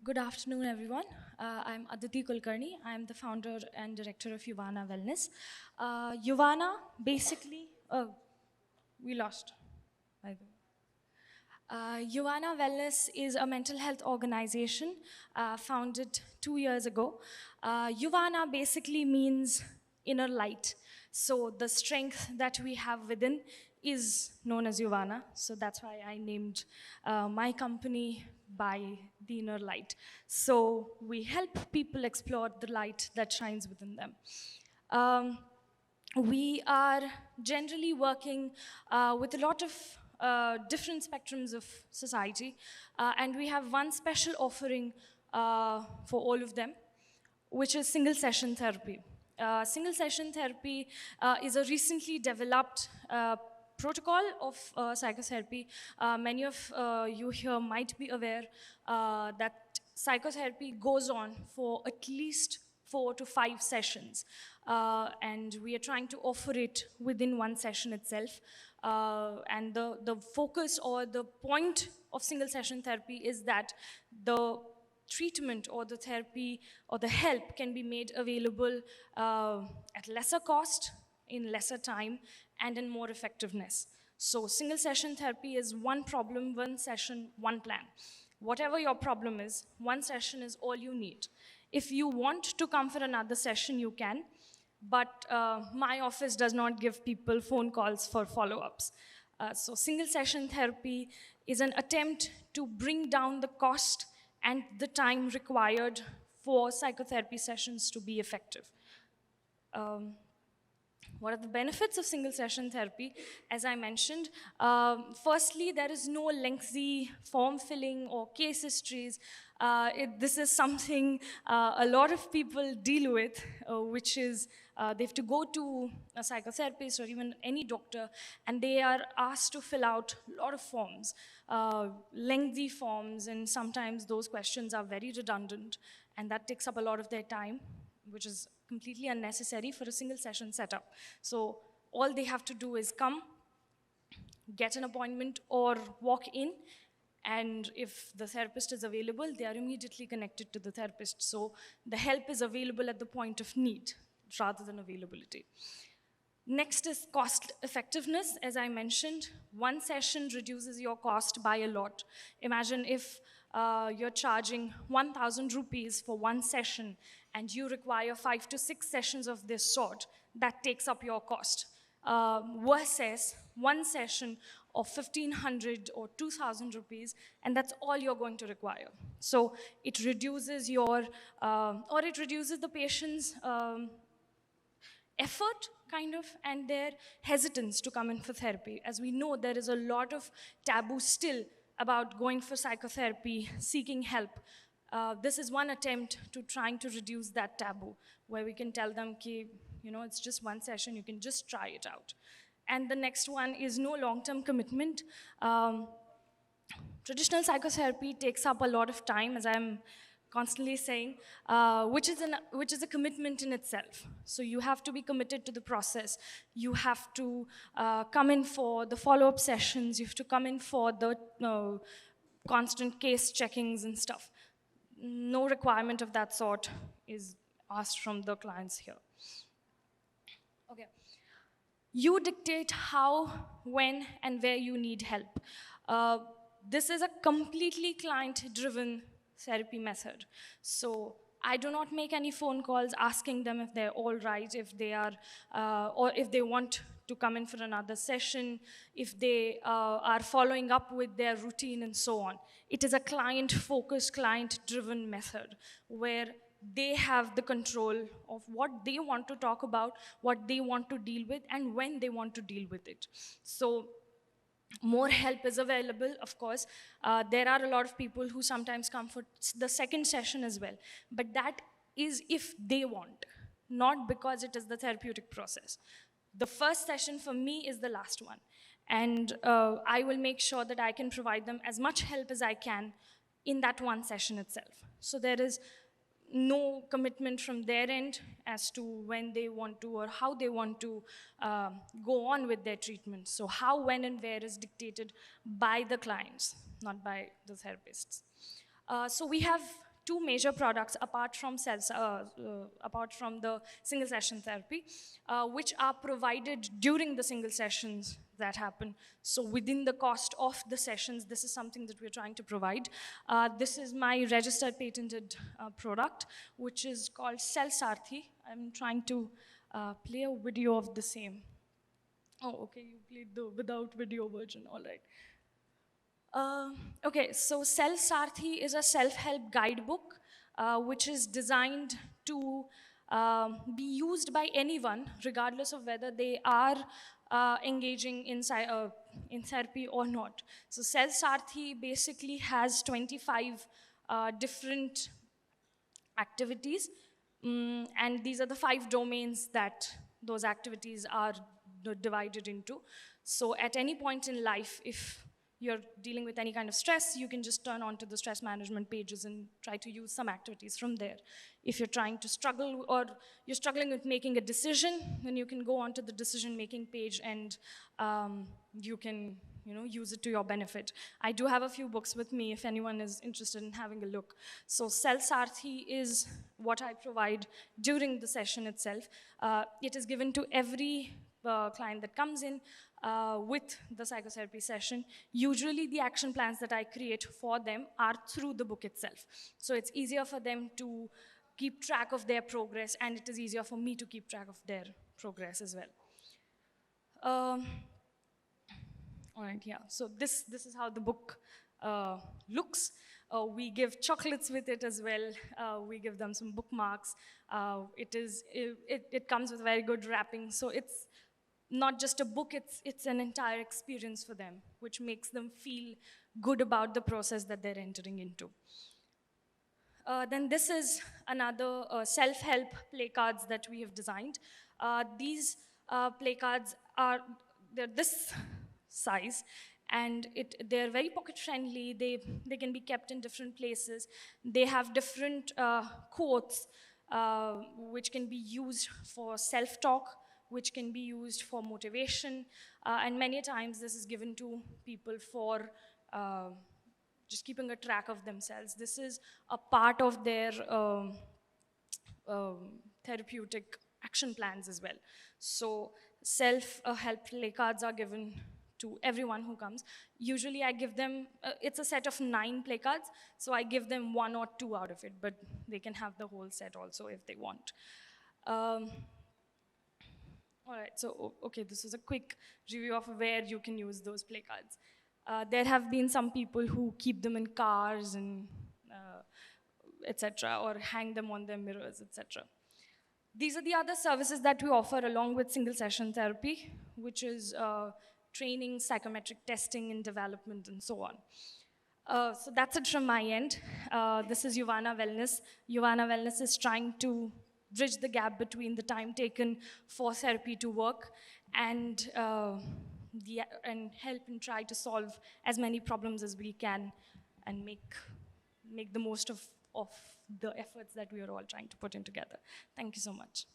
Good afternoon, everyone. I'm Aditi Kulkarni. I'm the founder and director of Yuvana Wellness. Yuvana, basically, we lost, by the way. Yuvana Wellness is a mental health organization founded 2 years ago. Yuvana basically means inner light. So the strength that we have within is known as Yuvana. So that's why I named my company by the inner light. So we help people explore the light that shines within them. Um, we are generally working with a lot of different spectrums of society, and we have one special offering for all of them, which is single session therapy. Single session therapy is a recently developed protocol of psychotherapy. Many of you here might be aware that psychotherapy goes on for at least 4 to 5 sessions. And we are trying to offer it within one session itself. And the focus or the point of single session therapy is that the treatment or the therapy or the help can be made available at lesser cost, in lesser time, and in more effectiveness. So single session therapy is one problem, one session, one plan. Whatever your problem is, one session is all you need. If you want to come for another session, you can, but my office does not give people phone calls for follow-ups. So single session therapy is an attempt to bring down the cost and the time required for psychotherapy sessions to be effective. Um, what are the benefits of single session therapy? As I mentioned, firstly, there is no lengthy form filling or case histories. This is something a lot of people deal with, which is they have to go to a psychotherapist or even any doctor, and they are asked to fill out a lot of forms, lengthy forms, and sometimes those questions are very redundant, and that takes up a lot of their time, which is completely unnecessary for a single session setup. So all they have to do is come, get an appointment, or walk in, and if the therapist is available, they are immediately connected to the therapist. So the help is available at the point of need rather than availability. Next is cost effectiveness. As I mentioned, one session reduces your cost by a lot. Imagine if you're charging 1,000 rupees for one session and you require 5 to 6 sessions of this sort, that takes up your cost. Versus one session of 1,500 or 2,000 rupees, and that's all you're going to require. So it reduces it reduces the patient's effort, kind of, and their hesitance to come in for therapy. As we know, there is a lot of taboo still about going for psychotherapy, seeking help. This is one attempt to trying to reduce that taboo, where we can tell them, it's just one session, you can just try it out. And the next one is no long-term commitment. Traditional psychotherapy takes up a lot of time, as I'm constantly saying, which is a commitment in itself. So you have to be committed to the process. You have to come in for the follow-up sessions. You have to come in for the constant case checkings and stuff. No requirement of that sort is asked from the clients here. Okay. You dictate how, when, and where you need help. This is a completely client-driven therapy method. So I do not make any phone calls asking them if they're all right, if they are, or if they want to come in for another session, if they are following up with their routine and so on. It is a client-focused, client-driven method where they have the control of what they want to talk about, what they want to deal with, and when they want to deal with it. So more help is available, of course. There are a lot of people who sometimes come for the second session as well, but that is if they want, not because it is the therapeutic process. The first session for me is the last one, and I will make sure that I can provide them as much help as I can in that one session itself. So there is no commitment from their end as to when they want to or how they want to go on with their treatment. So how, when, and where is dictated by the clients, not by the therapists. So we have two major products apart from apart from the single session therapy, which are provided during the single sessions that happen. So within the cost of the sessions, this is something that we're trying to provide. This is my registered patented product, which is called Cell Sarthi. I'm trying to play a video of the same. Oh, okay, you played the without video version, all right. Okay, so Cell Sarthi is a self-help guidebook which is designed to be used by anyone, regardless of whether they are engaging in therapy or not. So Cell Sarthi basically has 25 different activities, and these are the 5 domains that those activities are divided into. So at any point in life, if you're dealing with any kind of stress, you can just turn on to the stress management pages and try to use some activities from there. If you're trying to struggle or you're struggling with making a decision, then you can go onto the decision-making page and you can use it to your benefit. I do have a few books with me if anyone is interested in having a look. So Cell Sarthi is what I provide during the session itself. It is given to every client that comes in with the psychotherapy session. Usually the action plans that I create for them are through the book itself. So it's easier for them to keep track of their progress, and it is easier for me to keep track of their progress as well. All right, yeah, so this is how the book looks. We give chocolates with it as well. We give them some bookmarks. It comes with very good wrapping, so it's not just a book, it's an entire experience for them, which makes them feel good about the process that they're entering into. Then this is another self-help play cards that we have designed. These play cards they're this size, and they're very pocket friendly. They can be kept in different places. They have different quotes which can be used for self-talk, which can be used for motivation, and many times this is given to people for just keeping a track of themselves. This is a part of their therapeutic action plans as well. So self-help play cards are given to everyone who comes. Usually I give them, it's a set of 9 play cards, so I give them 1 or 2 out of it, but they can have the whole set also if they want. All right, so okay, this is a quick review of where you can use those play cards. There have been some people who keep them in cars and etc., or hang them on their mirrors, etc. These are the other services that we offer along with single session therapy, which is training, psychometric testing and development, and so on. So that's it from my end. This is Yuvana Wellness. Yuvana Wellness is trying to bridge the gap between the time taken for therapy to work and help and try to solve as many problems as we can and make the most of the efforts that we are all trying to put in together. Thank you so much.